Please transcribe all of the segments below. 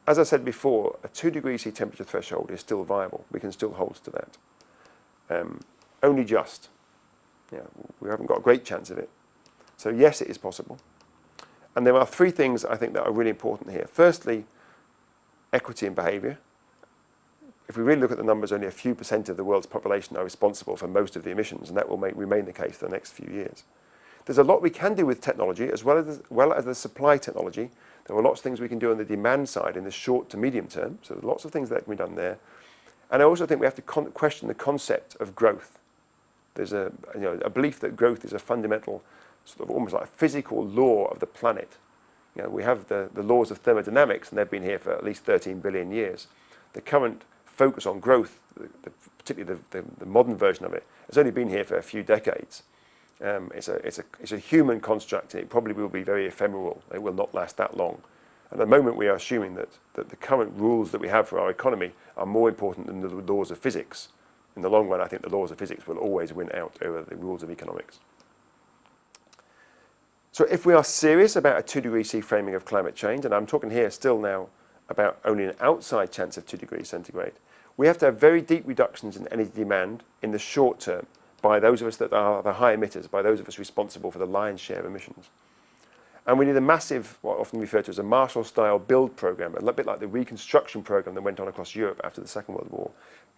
as I said before, a 2 degrees C temperature threshold is still viable. We can still hold to that. Only just. We haven't got a great chance of it. So yes, it is possible. And there are three things I think that are really important here. Firstly, equity in behaviour. If we really look at the numbers, only a few % of the world's population are responsible for most of the emissions, and that will remain the case for the next few years. There's a lot we can do with technology, as well as the supply technology. There are lots of things we can do on the demand side in the short to medium term, so there's lots of things that can be done there. And I also think we have to question the concept of growth. There's a belief that growth is a fundamental, sort of almost like a physical law of the planet. We have the laws of thermodynamics, and they've been here for at least 13 billion years. The current focus on growth, particularly the modern version of it, has only been here for a few decades. It's a human construct, and it probably will be very ephemeral. It will not last that long. At the moment, we are assuming that the current rules that we have for our economy are more important than the laws of physics. In the long run, I think the laws of physics will always win out over the rules of economics. So if we are serious about a 2 degrees C framing of climate change, and I'm talking here still now about only an outside chance of 2 degrees centigrade, we have to have very deep reductions in energy demand in the short term by those of us that are the high emitters, by those of us responsible for the lion's share of emissions. And we need a massive, what often referred to as a Marshall-style build program, a little bit like the reconstruction program that went on across Europe after the Second World War,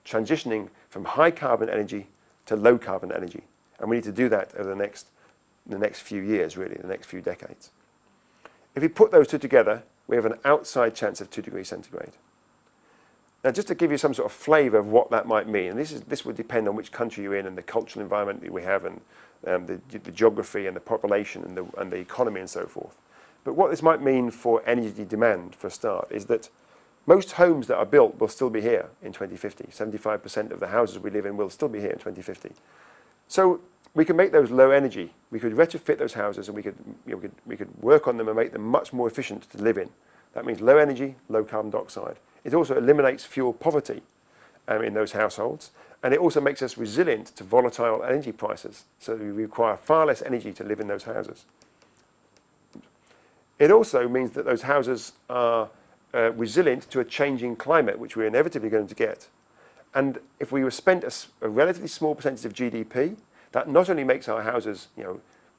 transitioning from high carbon energy to low carbon energy. And we need to do that over the next few years, really, the next few decades. If we put those two together, we have an outside chance of 2 degrees centigrade. Now, just to give you some sort of flavour of what that might mean, and this would depend on which country you're in and the cultural environment that we have, and the geography and the population and the economy and so forth. But what this might mean for energy demand, for a start, is that most homes that are built will still be here in 2050. 75% of the houses we live in will still be here in 2050. So we can make those low energy. We could retrofit those houses, and we could work on them and make them much more efficient to live in. That means low energy, low carbon dioxide. It also eliminates fuel poverty in those households, and it also makes us resilient to volatile energy prices, so we require far less energy to live in those houses. It also means that those houses are resilient to a changing climate, which we're inevitably going to get. And if we were spent a relatively small percentage of GDP, that not only makes our houses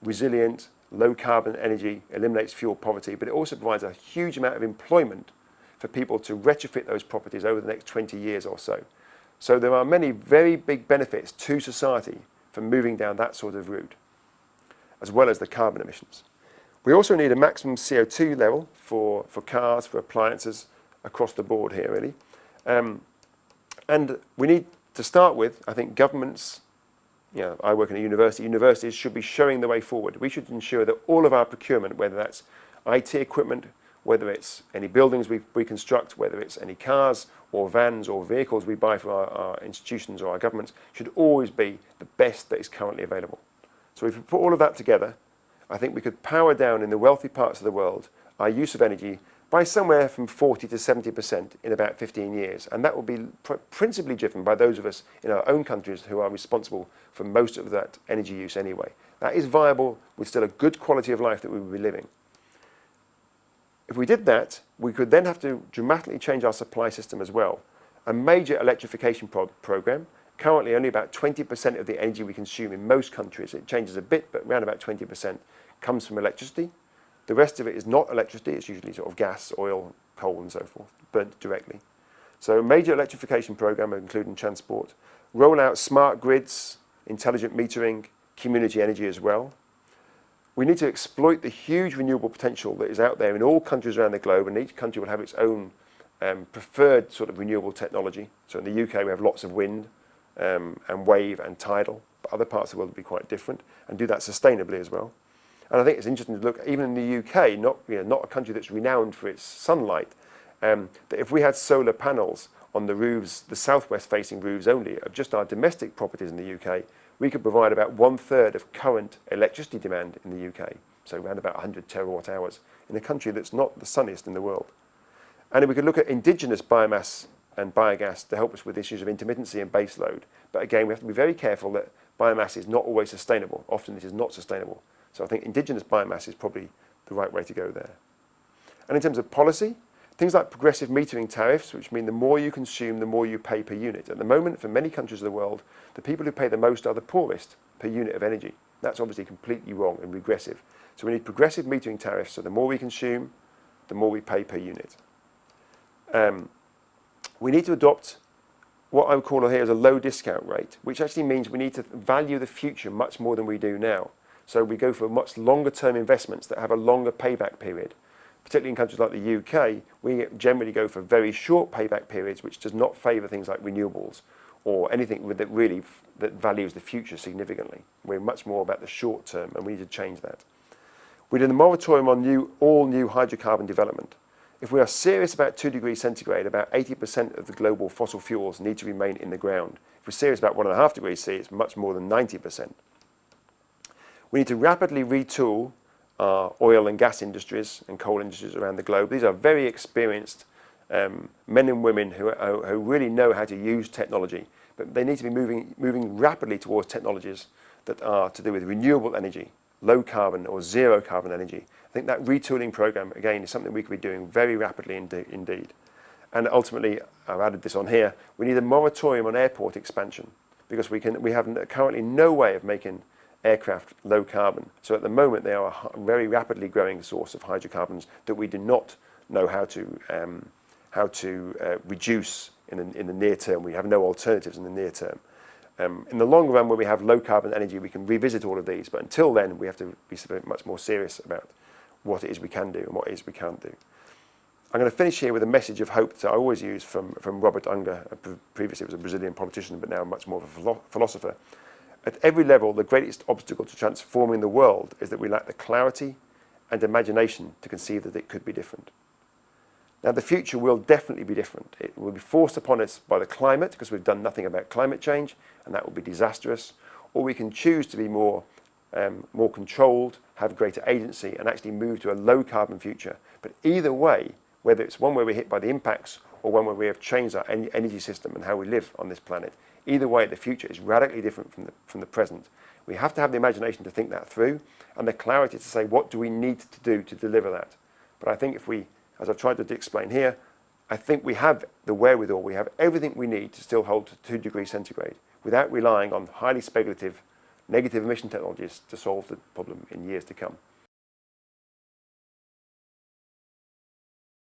resilient, low carbon energy, eliminates fuel poverty, but it also provides a huge amount of employment for people to retrofit those properties over the next 20 years or so. So there are many very big benefits to society from moving down that sort of route, as well as the carbon emissions. We also need a maximum CO2 level for cars, for appliances, across the board here, really. And we need to start with, I think, governments. I work in a university. Universities should be showing the way forward. We should ensure that all of our procurement, whether that's IT equipment, whether it's any buildings we construct, whether it's any cars or vans or vehicles we buy for our institutions or our governments, should always be the best that is currently available. So if we put all of that together, I think we could power down in the wealthy parts of the world our use of energy by somewhere from 40 to 70% in about 15 years. And that will be principally driven by those of us in our own countries who are responsible for most of that energy use anyway. That is viable with still a good quality of life that we will be living. If we did that, we could then have to dramatically change our supply system as well. A major electrification program, currently only about 20% of the energy we consume in most countries, it changes a bit, but around about 20%, comes from electricity. The rest of it is not electricity, it's usually sort of gas, oil, coal and so forth, burnt directly. So a major electrification program, including transport, roll out smart grids, intelligent metering, community energy as well. We need to exploit the huge renewable potential that is out there in all countries around the globe, and each country will have its own preferred sort of renewable technology. So in the UK we have lots of wind and wave and tidal, but other parts of the world will be quite different, and do that sustainably as well. And I think it's interesting to look, even in the UK, not a country that's renowned for its sunlight, that if we had solar panels on the roofs, the southwest-facing roofs only, of just our domestic properties in the UK, we could provide about 1/3 of current electricity demand in the UK, so around about 100 terawatt hours, in a country that's not the sunniest in the world. And if we could look at indigenous biomass and biogas to help us with issues of intermittency and base load. But again, we have to be very careful that biomass is not always sustainable. Often it is not sustainable. So I think indigenous biomass is probably the right way to go there. And in terms of policy, Things like progressive metering tariffs, which mean the more you consume, the more you pay per unit. At the moment, for many countries of the world, the people who pay the most are the poorest per unit of energy. That's obviously completely wrong and regressive. So we need progressive metering tariffs, so the more we consume, the more we pay per unit. We need to adopt what I would call here is a low discount rate, which actually means we need to value the future much more than we do now. So we go for much longer term investments that have a longer payback period. Particularly in countries like the UK, we generally go for very short payback periods, which does not favour things like renewables or anything that really that values the future significantly. We're much more about the short term, and we need to change that. We did a moratorium on all new hydrocarbon development. If we are serious about 2 degrees centigrade, about 80% of the global fossil fuels need to remain in the ground. If we're serious about 1.5 degrees C, it's much more than 90%. We need to rapidly retool our oil and gas industries and coal industries around the globe. These are very experienced men and women who really know how to use technology, but they need to be moving rapidly towards technologies that are to do with renewable energy, low carbon or zero carbon energy. I think that retooling program, again, is something we could be doing very rapidly indeed. And ultimately, I've added this on here, we need a moratorium on airport expansion because we have currently no way of making aircraft low carbon. So at the moment, they are a very rapidly growing source of hydrocarbons that we do not know how to reduce in the near term. We have no alternatives in the near term. In the long run, when we have low carbon energy, we can revisit all of these. But until then, we have to be much more serious about what it is we can do and what it is we can't do. I'm going to finish here with a message of hope that I always use from Robert Unger. Previously, he was a Brazilian politician, but now much more of a philosopher. At every level, the greatest obstacle to transforming the world is that we lack the clarity and imagination to conceive that it could be different. Now, the future will definitely be different. It will be forced upon us by the climate because we've done nothing about climate change, and that will be disastrous. Or we can choose to be more controlled, have greater agency, and actually move to a low-carbon future. But either way, whether it's one where we're hit by the impacts or one where we have changed our energy system and how we live on this planet, either way, the future is radically different from the present. We have to have the imagination to think that through and the clarity to say, what do we need to do to deliver that? But I think if we, as I've tried to explain here, I think we have the wherewithal, we have everything we need to still hold to 2 degrees centigrade without relying on highly speculative, negative emission technologies to solve the problem in years to come.